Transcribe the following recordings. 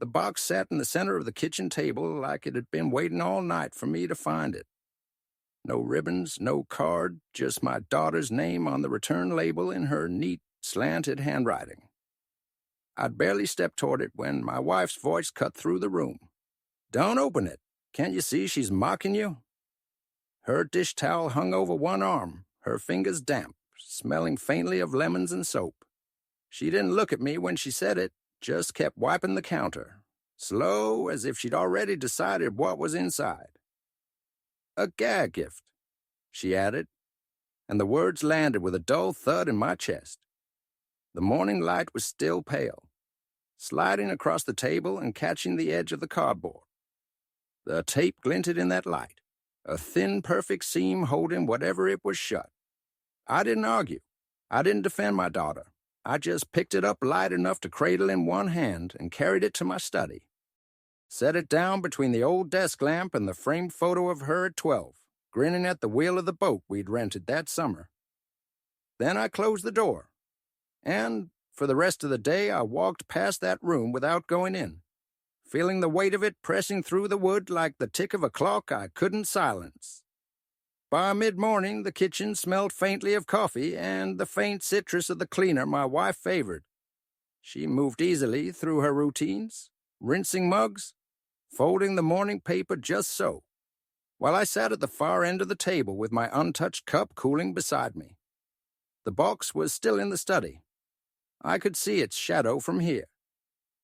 The box sat in the center of the kitchen table like it had been waiting all night for me to find it. No ribbons, no card, just my daughter's name on the return label in her neat, slanted handwriting. I'd barely stepped toward it when my wife's voice cut through the room. "Don't open it. Can't you see she's mocking you?" Her dish towel hung over one arm, her fingers damp, smelling faintly of lemons and soap. She didn't look at me when she said it, just kept wiping the counter, slow as if she'd already decided what was inside. "A gag gift," she added, and the words landed with a dull thud in my chest. The morning light was still pale, sliding across the table and catching the edge of the cardboard. The tape glinted in that light, a thin, perfect seam holding whatever it was shut. I didn't argue. I didn't defend my daughter. I just picked it up light enough to cradle in one hand and carried it to my study. Set it down between the old desk lamp and the framed photo of her at 12, grinning at the wheel of the boat we'd rented that summer. Then I closed the door, and for the rest of the day I walked past that room without going in, feeling the weight of it pressing through the wood like the tick of a clock I couldn't silence. By mid-morning, the kitchen smelled faintly of coffee and the faint citrus of the cleaner my wife favored. She moved easily through her routines, rinsing mugs, folding the morning paper just so, while I sat at the far end of the table with my untouched cup cooling beside me. The box was still in the study. I could see its shadow from here,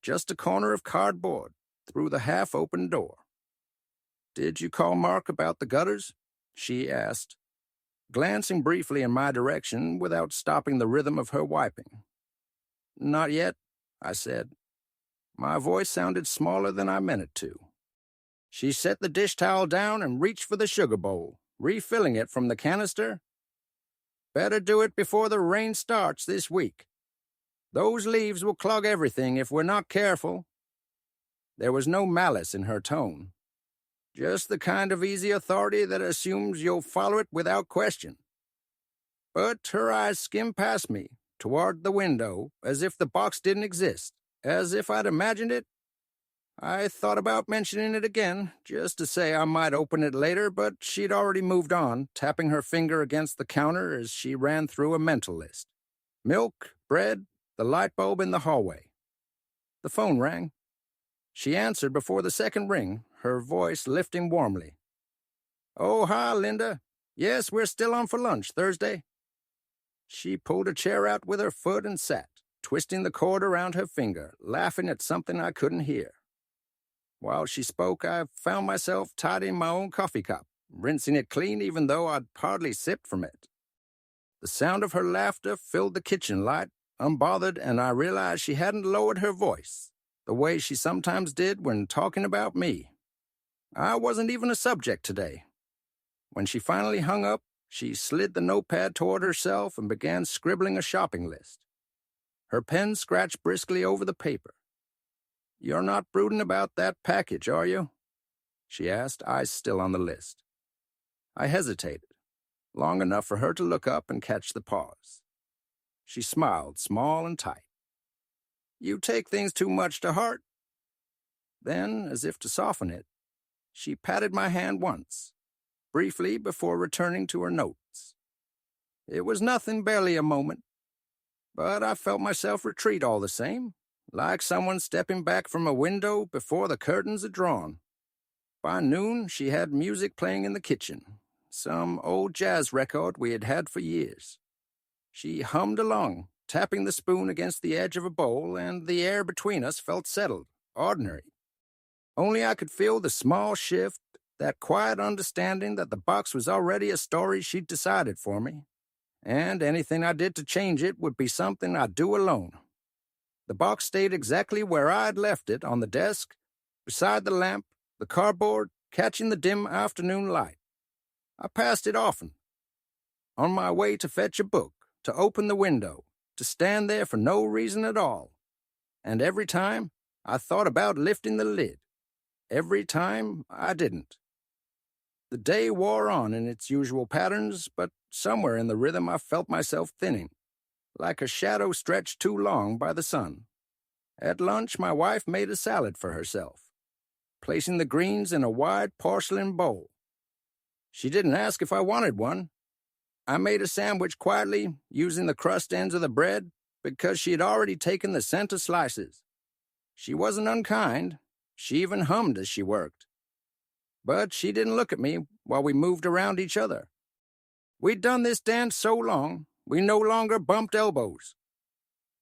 just a corner of cardboard through the half-open door. "Did you call Mark about the gutters?" she asked, glancing briefly in my direction without stopping the rhythm of her wiping. "Not yet," I said. My voice sounded smaller than I meant it to. She set the dish towel down and reached for the sugar bowl, refilling it from the canister. "Better do it before the rain starts this week. Those leaves will clog everything if we're not careful." There was no malice in her tone, just the kind of easy authority that assumes you'll follow it without question. But her eyes skimmed past me, toward the window, as if the box didn't exist, as if I'd imagined it. I thought about mentioning it again, just to say I might open it later, but she'd already moved on, tapping her finger against the counter as she ran through a mental list. Milk, bread, the light bulb in the hallway. The phone rang. She answered before the second ring, her voice lifting warmly. "Oh, hi, Linda. Yes, we're still on for lunch Thursday." She pulled a chair out with her foot and sat, twisting the cord around her finger, laughing at something I couldn't hear. While she spoke, I found myself tidying my own coffee cup, rinsing it clean even though I'd hardly sipped from it. The sound of her laughter filled the kitchen light, unbothered, and I realized she hadn't lowered her voice, the way she sometimes did when talking about me. I wasn't even a subject today. When she finally hung up, she slid the notepad toward herself and began scribbling a shopping list. Her pen scratched briskly over the paper. "You're not brooding about that package, are you?" she asked, eyes still on the list. I hesitated, long enough for her to look up and catch the pause. She smiled, small and tight. "You take things too much to heart." Then, as if to soften it, she patted my hand once, briefly before returning to her notes. It was nothing, barely a moment, but I felt myself retreat all the same, like someone stepping back from a window before the curtains are drawn. By noon, she had music playing in the kitchen, some old jazz record we had had for years. She hummed along, tapping the spoon against the edge of a bowl, and the air between us felt settled, ordinary. Only I could feel the small shift, that quiet understanding that the box was already a story she'd decided for me, and anything I did to change it would be something I'd do alone. The box stayed exactly where I'd left it, on the desk, beside the lamp, the cardboard, catching the dim afternoon light. I passed it often. On my way to fetch a book, to open the window, to stand there for no reason at all. And every time, I thought about lifting the lid. Every time, I didn't. The day wore on in its usual patterns, but somewhere in the rhythm I felt myself thinning, like a shadow stretched too long by the sun. At lunch, my wife made a salad for herself, placing the greens in a wide porcelain bowl. She didn't ask if I wanted one. I made a sandwich quietly, using the crust ends of the bread, because she had already taken the center slices. She wasn't unkind. She even hummed as she worked. But she didn't look at me while we moved around each other. We'd done this dance so long, we no longer bumped elbows.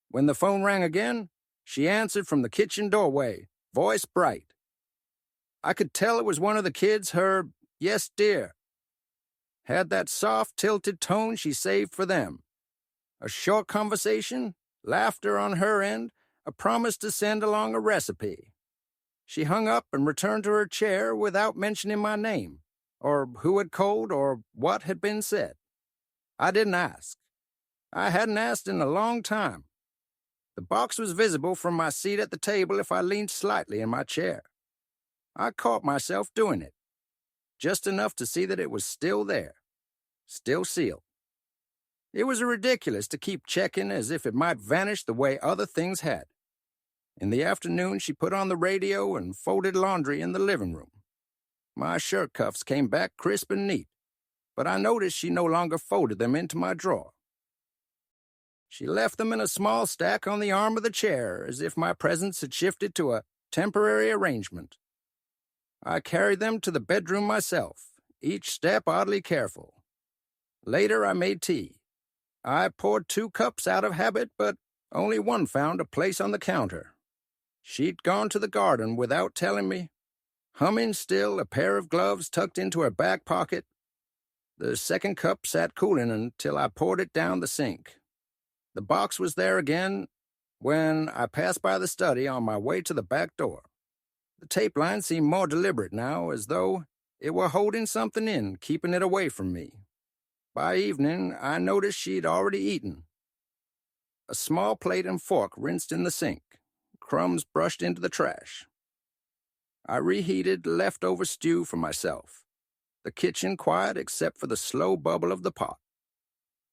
When the phone rang again, she answered from the kitchen doorway, voice bright. I could tell it was one of the kids, her "Yes, dear." Had that soft, tilted tone she saved for them. A short conversation, laughter on her end, a promise to send along a recipe. She hung up and returned to her chair without mentioning my name, or who had called, or what had been said. I didn't ask. I hadn't asked in a long time. The box was visible from my seat at the table if I leaned slightly in my chair. I caught myself doing it, just enough to see that it was still there, still sealed. It was ridiculous to keep checking as if it might vanish the way other things had. In the afternoon, she put on the radio and folded laundry in the living room. My shirt cuffs came back crisp and neat, but I noticed she no longer folded them into my drawer. She left them in a small stack on the arm of the chair, as if my presence had shifted to a temporary arrangement. I carried them to the bedroom myself, each step oddly careful. Later, I made tea. I poured 2 cups out of habit, but only one found a place on the counter. She'd gone to the garden without telling me, humming still, a pair of gloves tucked into her back pocket. The second cup sat cooling until I poured it down the sink. The box was there again when I passed by the study on my way to the back door. The tape line seemed more deliberate now, as though it were holding something in, keeping it away from me. By evening, I noticed she'd already eaten. A small plate and fork rinsed in the sink, crumbs brushed into the trash. I reheated leftover stew for myself, the kitchen quiet except for the slow bubble of the pot.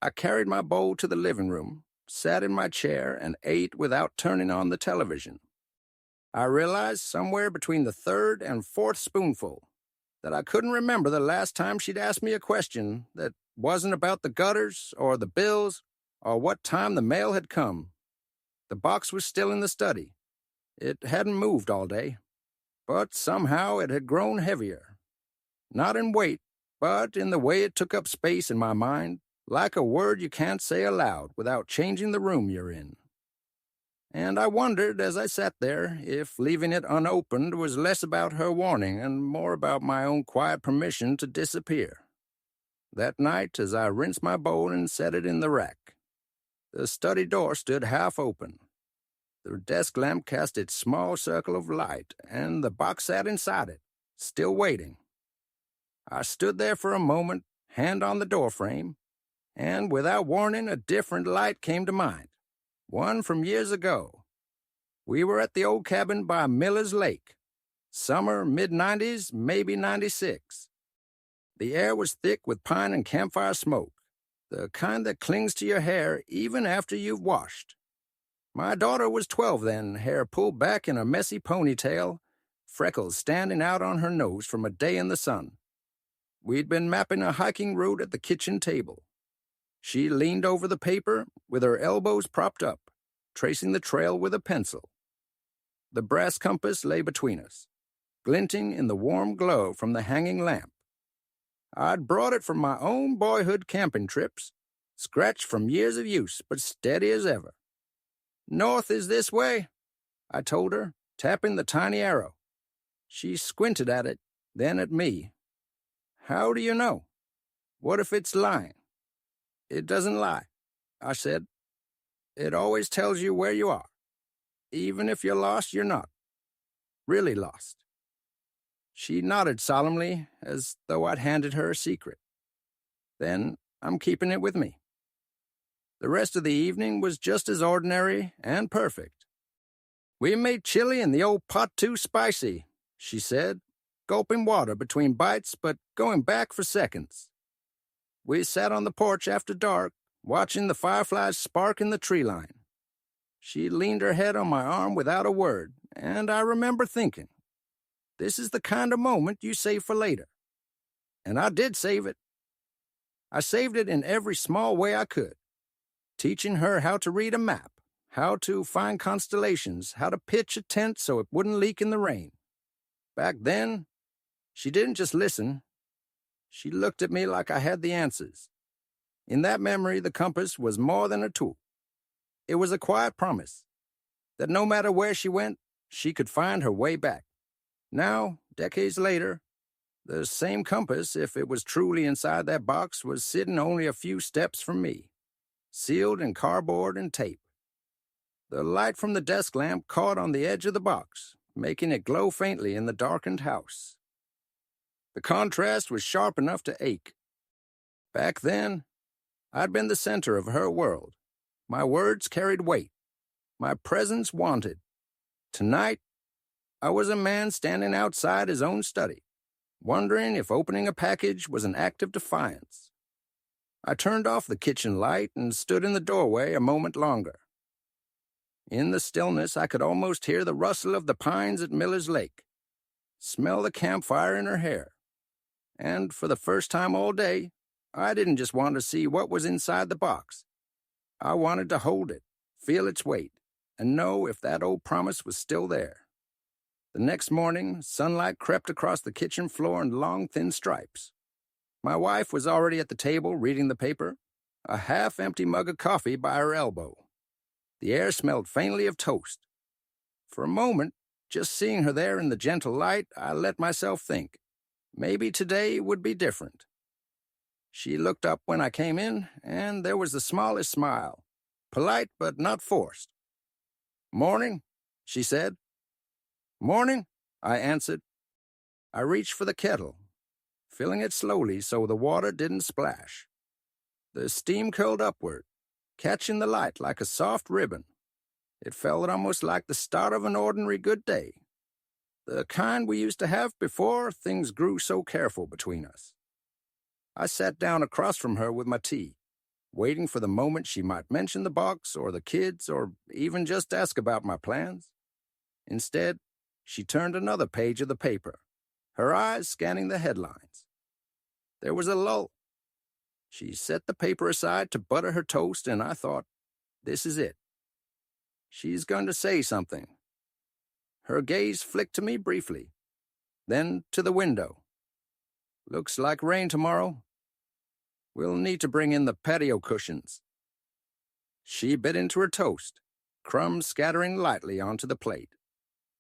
I carried my bowl to the living room, sat in my chair, and ate without turning on the television. I realized somewhere between the 3rd and 4th spoonful that I couldn't remember the last time she'd asked me a question that wasn't about the gutters or the bills or what time the mail had come. The box was still in the study. It hadn't moved all day, but somehow it had grown heavier. Not in weight, but in the way it took up space in my mind, like a word you can't say aloud without changing the room you're in. And I wondered as I sat there if leaving it unopened was less about her warning and more about my own quiet permission to disappear. That night, as I rinsed my bowl and set it in the rack, the study door stood half open. The desk lamp cast its small circle of light, and the box sat inside it, still waiting. I stood there for a moment, hand on the doorframe, and without warning, a different light came to mind. One from years ago. We were at the old cabin by Miller's Lake. Summer, mid-90s, maybe 96. The air was thick with pine and campfire smoke, the kind that clings to your hair even after you've washed. My daughter was 12 then, hair pulled back in a messy ponytail, freckles standing out on her nose from a day in the sun. We'd been mapping a hiking route at the kitchen table. She leaned over the paper with her elbows propped up, tracing the trail with a pencil. The brass compass lay between us, glinting in the warm glow from the hanging lamp. I'd brought it from my own boyhood camping trips, scratched from years of use, but steady as ever. "North is this way," I told her, tapping the tiny arrow. She squinted at it, then at me. "How do you know? What if it's lying?" "It doesn't lie," I said. "It always tells you where you are. Even if you're lost, you're not. Really lost." She nodded solemnly, as though I'd handed her a secret. "Then I'm keeping it with me." The rest of the evening was just as ordinary and perfect. "We made chili and the old pot too spicy," she said, gulping water between bites but going back for seconds. We sat on the porch after dark, watching the fireflies spark in the tree line. She leaned her head on my arm without a word, and I remember thinking, this is the kind of moment you save for later. And I did save it. I saved it in every small way I could, teaching her how to read a map, how to find constellations, how to pitch a tent so it wouldn't leak in the rain. Back then, she didn't just listen. She looked at me like I had the answers. In that memory, the compass was more than a tool. It was a quiet promise that no matter where she went, she could find her way back. Now, decades later, the same compass, if it was truly inside that box, was sitting only a few steps from me, sealed in cardboard and tape. The light from the desk lamp caught on the edge of the box, making it glow faintly in the darkened house. The contrast was sharp enough to ache. Back then, I'd been the center of her world. My words carried weight. My presence wanted. Tonight, I was a man standing outside his own study, wondering if opening a package was an act of defiance. I turned off the kitchen light and stood in the doorway a moment longer. In the stillness, I could almost hear the rustle of the pines at Miller's Lake, smell the campfire in her hair. And for the first time all day, I didn't just want to see what was inside the box. I wanted to hold it, feel its weight, and know if that old promise was still there. The next morning, sunlight crept across the kitchen floor in long, thin stripes. My wife was already at the table reading the paper, a half-empty mug of coffee by her elbow. The air smelled faintly of toast. For a moment, just seeing her there in the gentle light, I let myself think, maybe today would be different. She looked up when I came in, and there was the smallest smile, polite but not forced. "Morning," she said. "Morning," I answered. I reached for the kettle, filling it slowly so the water didn't splash. The steam curled upward, catching the light like a soft ribbon. It felt almost like the start of an ordinary good day, the kind we used to have before things grew so careful between us. I sat down across from her with my tea, waiting for the moment she might mention the box or the kids or even just ask about my plans. Instead, she turned another page of the paper, her eyes scanning the headlines. There was a lull. She set the paper aside to butter her toast, and I thought, this is it. She's going to say something. Her gaze flicked to me briefly, then to the window. "Looks like rain tomorrow. We'll need to bring in the patio cushions." She bit into her toast, crumbs scattering lightly onto the plate.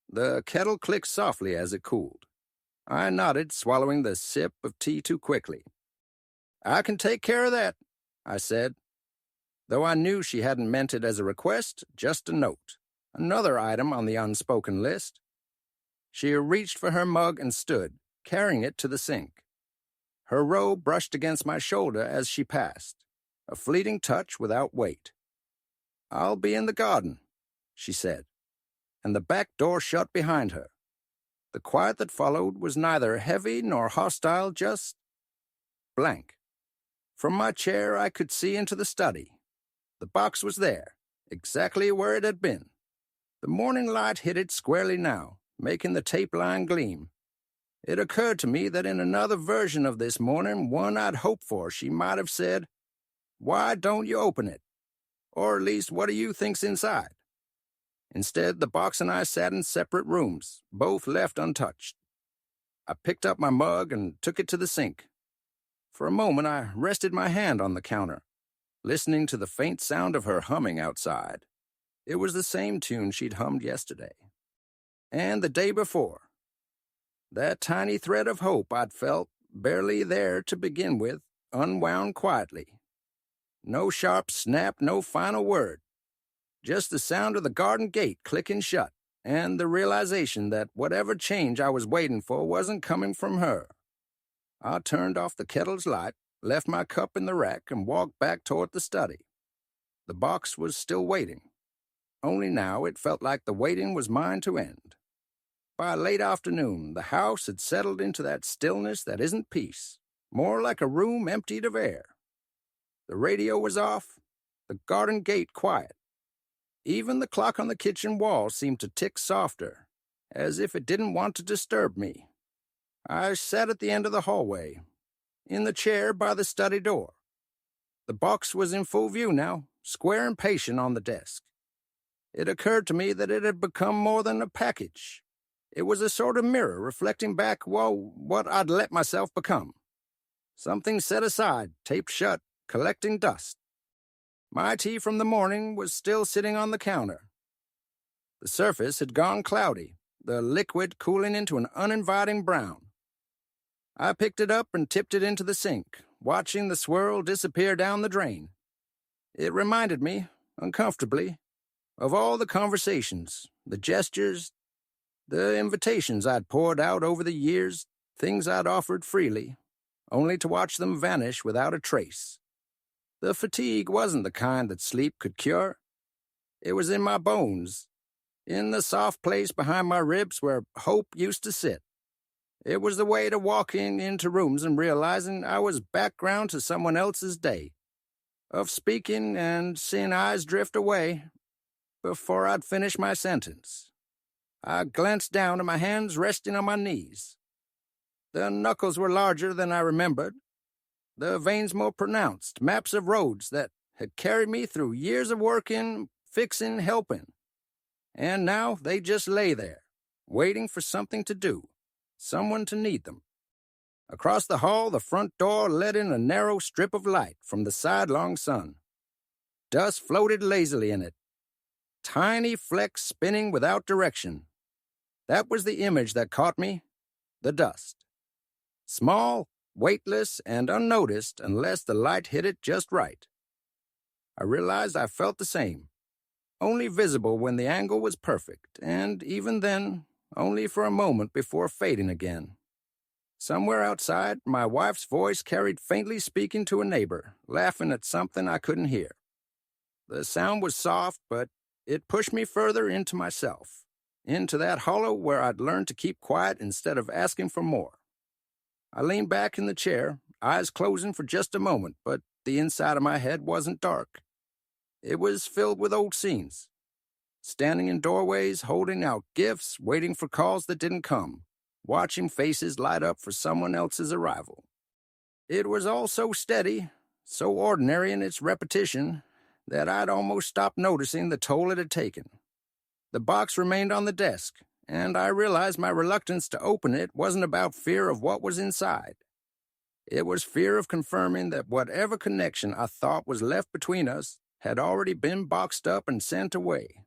The kettle clicked softly as it cooled. I nodded, swallowing the sip of tea too quickly. "I can take care of that," I said, though I knew she hadn't meant it as a request, just a note, another item on the unspoken list. She reached for her mug and stood, carrying it to the sink. Her robe brushed against my shoulder as she passed, a fleeting touch without weight. "I'll be in the garden," she said, and the back door shut behind her. The quiet that followed was neither heavy nor hostile, just blank. From my chair, I could see into the study. The box was there, exactly where it had been. The morning light hit it squarely now, making the tape line gleam. It occurred to me that in another version of this morning, one I'd hoped for, she might have said, "Why don't you open it? Or at least, what do you think's inside?" Instead, the box and I sat in separate rooms, both left untouched. I picked up my mug and took it to the sink. For a moment, I rested my hand on the counter, listening to the faint sound of her humming outside. It was the same tune she'd hummed yesterday. And the day before. That tiny thread of hope I'd felt, barely there to begin with, unwound quietly. No sharp snap, no final word. Just the sound of the garden gate clicking shut, and the realization that whatever change I was waiting for wasn't coming from her. I turned off the kettle's light, left my cup in the rack, and walked back toward the study. The box was still waiting. Only now it felt like the waiting was mine to end. By late afternoon, the house had settled into that stillness that isn't peace, more like a room emptied of air. The radio was off, the garden gate quiet. Even the clock on the kitchen wall seemed to tick softer, as if it didn't want to disturb me. I sat at the end of the hallway, in the chair by the study door. The box was in full view now, square and patient on the desk. It occurred to me that it had become more than a package. It was a sort of mirror reflecting back, well, what I'd let myself become. Something set aside, taped shut, collecting dust. My tea from the morning was still sitting on the counter. The surface had gone cloudy, the liquid cooling into an uninviting brown. I picked it up and tipped it into the sink, watching the swirl disappear down the drain. It reminded me, uncomfortably, of all the conversations, the gestures, the invitations I'd poured out over the years, things I'd offered freely, only to watch them vanish without a trace. The fatigue wasn't the kind that sleep could cure. It was in my bones, in the soft place behind my ribs where hope used to sit. It was the weight of walking into rooms and realizing I was background to someone else's day, of speaking and seeing eyes drift away before I'd finished my sentence. I glanced down at my hands resting on my knees. The knuckles were larger than I remembered, the veins more pronounced, maps of roads that had carried me through years of working, fixing, helping. And now they just lay there, waiting for something to do, someone to need them. Across the hall, the front door let in a narrow strip of light from the sidelong sun. Dust floated lazily in it, tiny flecks spinning without direction. That was the image that caught me, the dust. Small, weightless, and unnoticed unless the light hit it just right. I realized I felt the same, only visible when the angle was perfect, and even then, only for a moment before fading again. Somewhere outside, my wife's voice carried faintly speaking to a neighbor, laughing at something I couldn't hear. The sound was soft, but it pushed me further into myself, into that hollow where I'd learned to keep quiet instead of asking for more. I leaned back in the chair, eyes closing for just a moment, but the inside of my head wasn't dark. It was filled with old scenes. Standing in doorways, holding out gifts, waiting for calls that didn't come, watching faces light up for someone else's arrival. It was all so steady, so ordinary in its repetition, that I'd almost stopped noticing the toll it had taken. The box remained on the desk, and I realized my reluctance to open it wasn't about fear of what was inside. It was fear of confirming that whatever connection I thought was left between us had already been boxed up and sent away.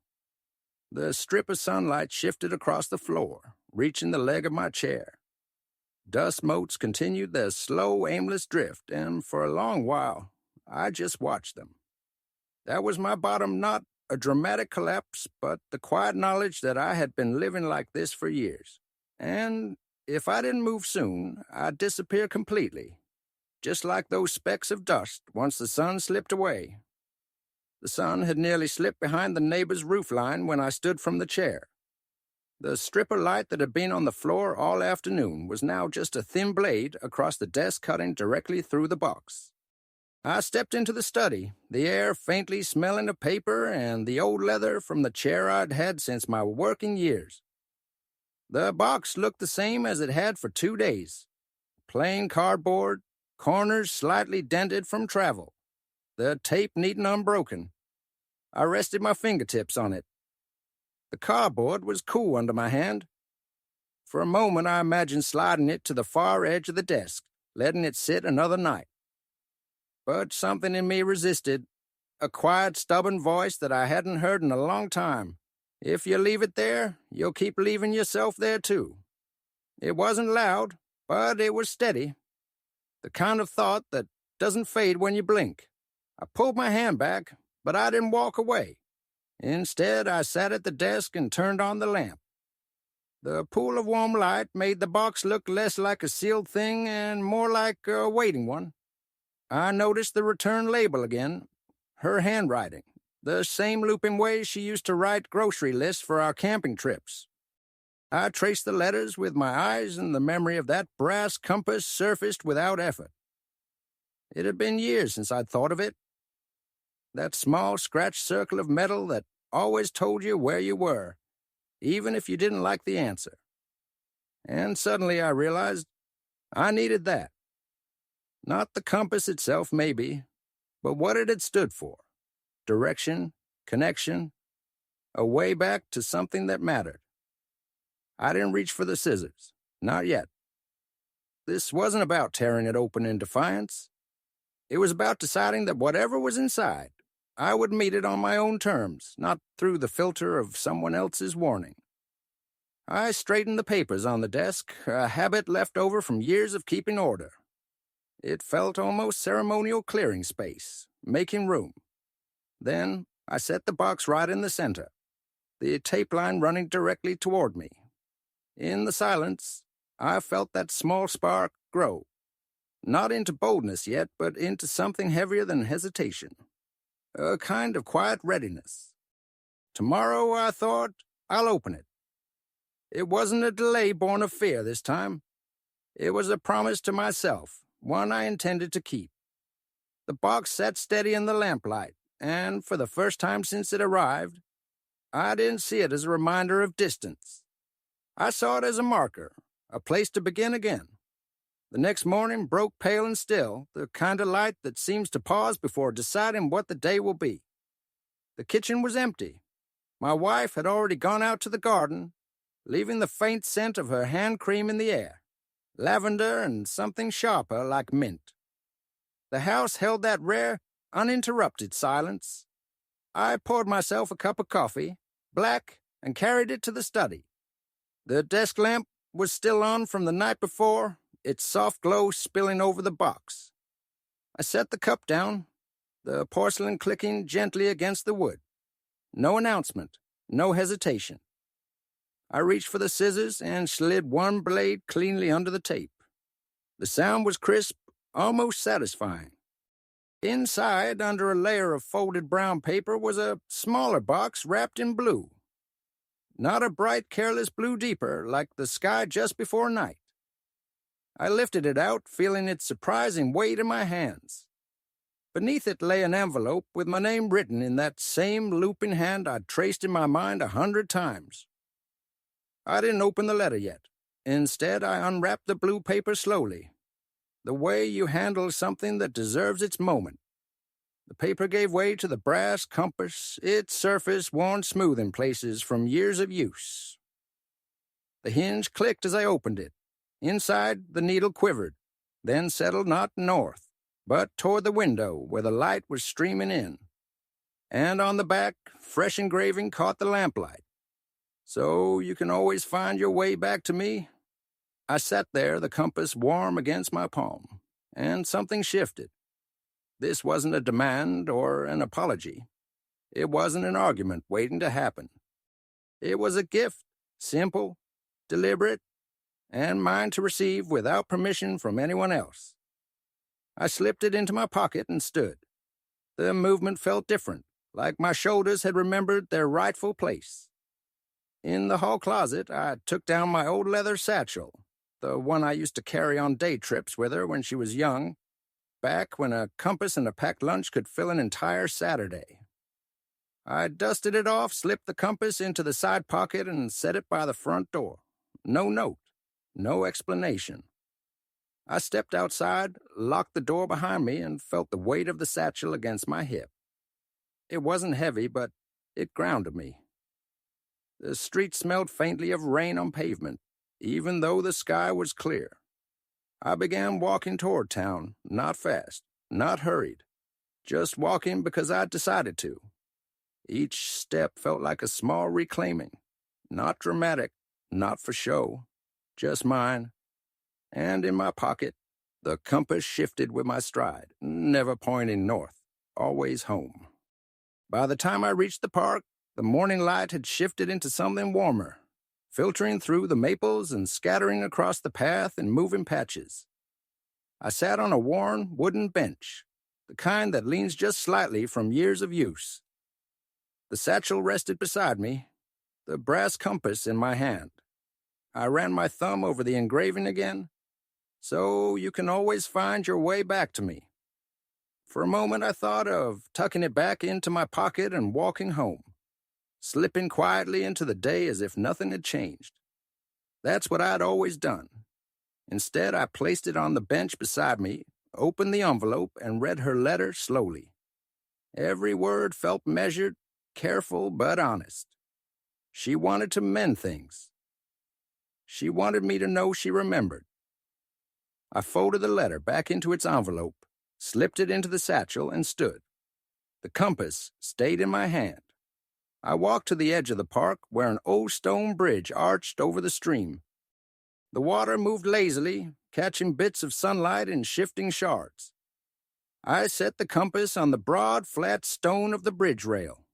The strip of sunlight shifted across the floor, reaching the leg of my chair. Dust motes continued their slow, aimless drift, and for a long while, I just watched them. That was my bottom, not a dramatic collapse, but the quiet knowledge that I had been living like this for years. And if I didn't move soon, I'd disappear completely, just like those specks of dust once the sun slipped away. The sun had nearly slipped behind the neighbor's roofline when I stood from the chair. The strip of light that had been on the floor all afternoon was now just a thin blade across the desk cutting directly through the box. I stepped into the study, the air faintly smelling of paper and the old leather from the chair I'd had since my working years. The box looked the same as it had for 2 days. Plain cardboard, corners slightly dented from travel, the tape neat and unbroken. I rested my fingertips on it. The cardboard was cool under my hand. For a moment I imagined sliding it to the far edge of the desk, letting it sit another night. But something in me resisted, a quiet, stubborn voice that I hadn't heard in a long time. If you leave it there, you'll keep leaving yourself there too. It wasn't loud, but it was steady. The kind of thought that doesn't fade when you blink. I pulled my hand back, but I didn't walk away. Instead, I sat at the desk and turned on the lamp. The pool of warm light made the box look less like a sealed thing and more like a waiting one. I noticed the return label again, her handwriting, the same looping way she used to write grocery lists for our camping trips. I traced the letters with my eyes, and the memory of that brass compass surfaced without effort. It had been years since I'd thought of it. That small scratched circle of metal that always told you where you were, even if you didn't like the answer. And suddenly I realized I needed that. Not the compass itself, maybe, but what it had stood for. Direction, connection, a way back to something that mattered. I didn't reach for the scissors. Not yet. This wasn't about tearing it open in defiance. It was about deciding that whatever was inside, I would meet it on my own terms, not through the filter of someone else's warning. I straightened the papers on the desk, a habit left over from years of keeping order. It felt almost ceremonial clearing space, making room. Then I set the box right in the center, the tape line running directly toward me. In the silence, I felt that small spark grow. Not into boldness yet, but into something heavier than hesitation. A kind of quiet readiness. Tomorrow, I thought, I'll open it. It wasn't a delay born of fear this time. It was a promise to myself, one I intended to keep. The box sat steady in the lamplight, and for the first time since it arrived, I didn't see it as a reminder of distance. I saw it as a marker, a place to begin again. The next morning broke pale and still, the kind of light that seems to pause before deciding what the day will be. The kitchen was empty. My wife had already gone out to the garden, leaving the faint scent of her hand cream in the air, lavender and something sharper like mint. The house held that rare, uninterrupted silence. I poured myself a cup of coffee, black, and carried it to the study. The desk lamp was still on from the night before, its soft glow spilling over the box. I set the cup down, the porcelain clicking gently against the wood. No announcement, no hesitation. I reached for the scissors and slid one blade cleanly under the tape. The sound was crisp, almost satisfying. Inside, under a layer of folded brown paper, was a smaller box wrapped in blue. Not a bright, careless blue deeper like the sky just before night. I lifted it out, feeling its surprising weight in my hands. Beneath it lay an envelope with my name written in that same looping hand I'd traced in my mind 100 times. I didn't open the letter yet. Instead, I unwrapped the blue paper slowly, the way you handle something that deserves its moment. The paper gave way to the brass compass, its surface worn smooth in places from years of use. The hinge clicked as I opened it. Inside, the needle quivered, then settled not north, but toward the window where the light was streaming in. And on the back, fresh engraving caught the lamplight. So you can always find your way back to me. I sat there, the compass warm against my palm, and something shifted. This wasn't a demand or an apology. It wasn't an argument waiting to happen. It was a gift, simple, deliberate, and mine to receive without permission from anyone else. I slipped it into my pocket and stood. The movement felt different, like my shoulders had remembered their rightful place. In the hall closet, I took down my old leather satchel, the one I used to carry on day trips with her when she was young, back when a compass and a packed lunch could fill an entire Saturday. I dusted it off, slipped the compass into the side pocket, and set it by the front door. No note, no explanation. I stepped outside, locked the door behind me, and felt the weight of the satchel against my hip. It wasn't heavy, but it grounded me. The street smelled faintly of rain on pavement, even though the sky was clear. I began walking toward town, not fast, not hurried, just walking because I'd decided to. Each step felt like a small reclaiming, not dramatic, not for show, just mine. And in my pocket, the compass shifted with my stride, never pointing north, always home. By the time I reached the park, the morning light had shifted into something warmer, filtering through the maples and scattering across the path in moving patches. I sat on a worn wooden bench, the kind that leans just slightly from years of use. The satchel rested beside me, the brass compass in my hand. I ran my thumb over the engraving again. So you can always find your way back to me. For a moment I thought of tucking it back into my pocket and walking home. slipping quietly into the day as if nothing had changed. That's what I'd always done. Instead, I placed it on the bench beside me, opened the envelope, and read her letter slowly. Every word felt measured, careful, but honest. She wanted to mend things. She wanted me to know she remembered. I folded the letter back into its envelope, slipped it into the satchel, and stood. The compass stayed in my hand. I walked to the edge of the park where an old stone bridge arched over the stream. The water moved lazily, catching bits of sunlight in shifting shards. I set the compass on the broad, flat stone of the bridge rail,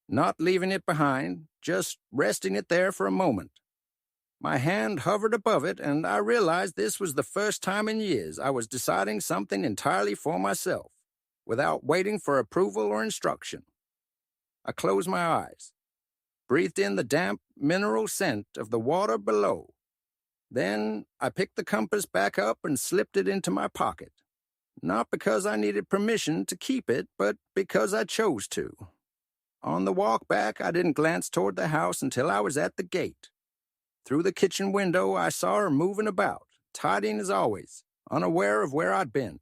not leaving it behind, just resting it there for a moment. My hand hovered above it, and I realized this was the first time in years I was deciding something entirely for myself, without waiting for approval or instruction. I closed my eyes, breathed in the damp, mineral scent of the water below. Then I picked the compass back up and slipped it into my pocket, not because I needed permission to keep it, but because I chose to. On the walk back, I didn't glance toward the house until I was at the gate. Through the kitchen window, I saw her moving about, tidying as always, unaware of where I'd been.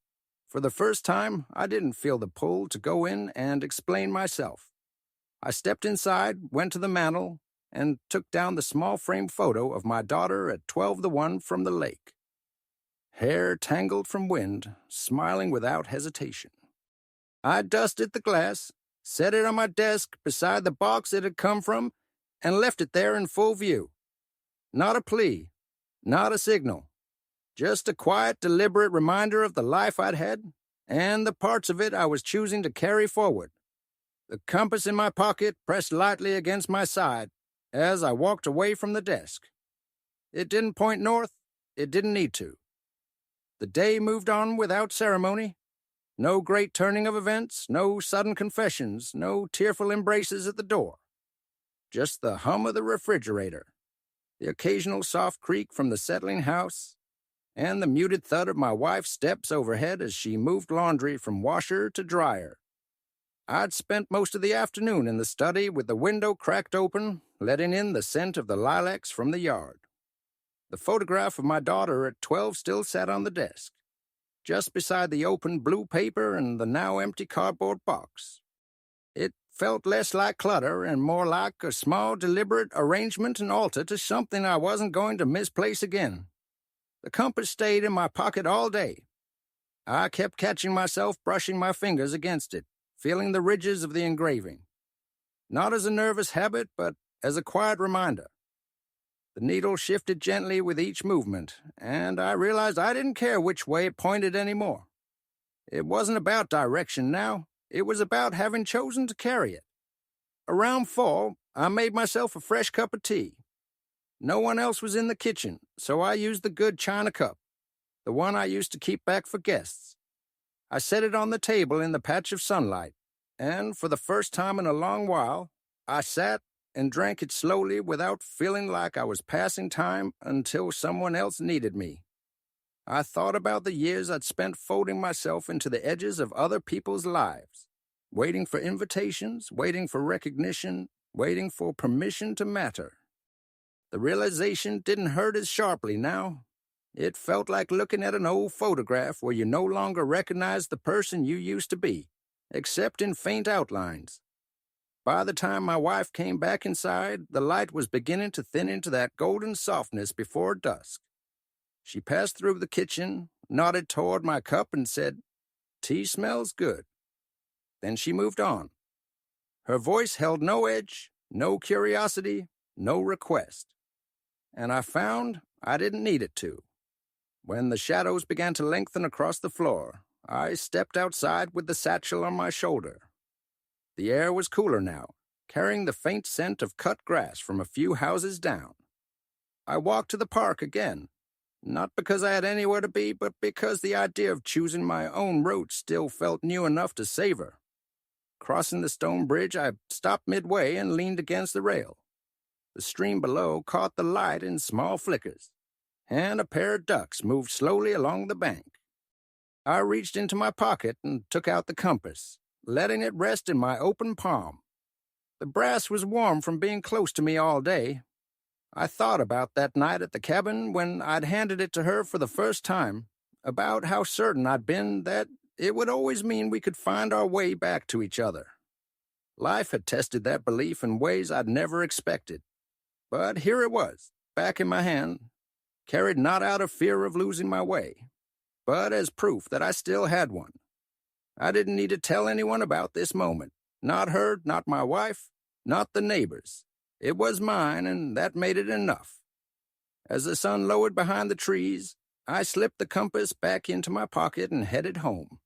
For the first time, I didn't feel the pull to go in and explain myself. I stepped inside, went to the mantel, and took down the small frame photo of my daughter at 12:1 from the lake. Hair tangled from wind, smiling without hesitation. I dusted the glass, set it on my desk beside the box it had come from, and left it there in full view. Not a plea, not a signal, just a quiet, deliberate reminder of the life I'd had and the parts of it I was choosing to carry forward. The compass in my pocket pressed lightly against my side as I walked away from the desk. It didn't point north, it didn't need to. The day moved on without ceremony. No great turning of events, no sudden confessions, no tearful embraces at the door. Just the hum of the refrigerator, the occasional soft creak from the settling house, and the muted thud of my wife's steps overhead as she moved laundry from washer to dryer. I'd spent most of the afternoon in the study with the window cracked open, letting in the scent of the lilacs from the yard. The photograph of my daughter at 12 still sat on the desk, just beside the open blue paper and the now empty cardboard box. It felt less like clutter and more like a small, deliberate arrangement and altar to something I wasn't going to misplace again. The compass stayed in my pocket all day. I kept catching myself brushing my fingers against it, feeling the ridges of the engraving. Not as a nervous habit, but as a quiet reminder. The needle shifted gently with each movement, and I realized I didn't care which way it pointed anymore. It wasn't about direction now. It was about having chosen to carry it. Around 4, I made myself a fresh cup of tea. No one else was in the kitchen, so I used the good china cup, the one I used to keep back for guests. I set it on the table in the patch of sunlight, and for the first time in a long while, I sat and drank it slowly without feeling like I was passing time until someone else needed me. I thought about the years I'd spent folding myself into the edges of other people's lives, waiting for invitations, waiting for recognition, waiting for permission to matter. The realization didn't hurt as sharply now. It felt like looking at an old photograph where you no longer recognize the person you used to be, except in faint outlines. By the time my wife came back inside, the light was beginning to thin into that golden softness before dusk. She passed through the kitchen, nodded toward my cup, and said, "Tea smells good." Then she moved on. Her voice held no edge, no curiosity, no request. And I found I didn't need it to. When the shadows began to lengthen across the floor, I stepped outside with the satchel on my shoulder. The air was cooler now, carrying the faint scent of cut grass from a few houses down. I walked to the park again, not because I had anywhere to be, but because the idea of choosing my own route still felt new enough to savor. Crossing the stone bridge, I stopped midway and leaned against the rail. The stream below caught the light in small flickers, and a pair of ducks moved slowly along the bank. I reached into my pocket and took out the compass, letting it rest in my open palm. The brass was warm from being close to me all day. I thought about that night at the cabin when I'd handed it to her for the first time, about how certain I'd been that it would always mean we could find our way back to each other. Life had tested that belief in ways I'd never expected. But here it was, back in my hand, carried not out of fear of losing my way, but as proof that I still had one. I didn't need to tell anyone about this moment. Not her, not my wife, not the neighbors. It was mine, and that made it enough. As the sun lowered behind the trees, I slipped the compass back into my pocket and headed home.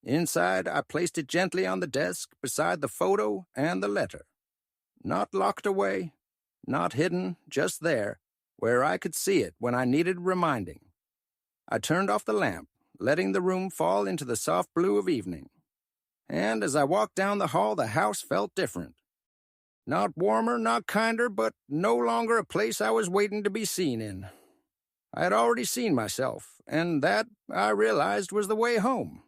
Inside, I placed it gently on the desk beside the photo and the letter. Not locked away, not hidden, just there, where I could see it when I needed reminding. I turned off the lamp, letting the room fall into the soft blue of evening. And as I walked down the hall, the house felt different. Not warmer, not kinder, but no longer a place I was waiting to be seen in. I had already seen myself, and that, I realized, was the way home.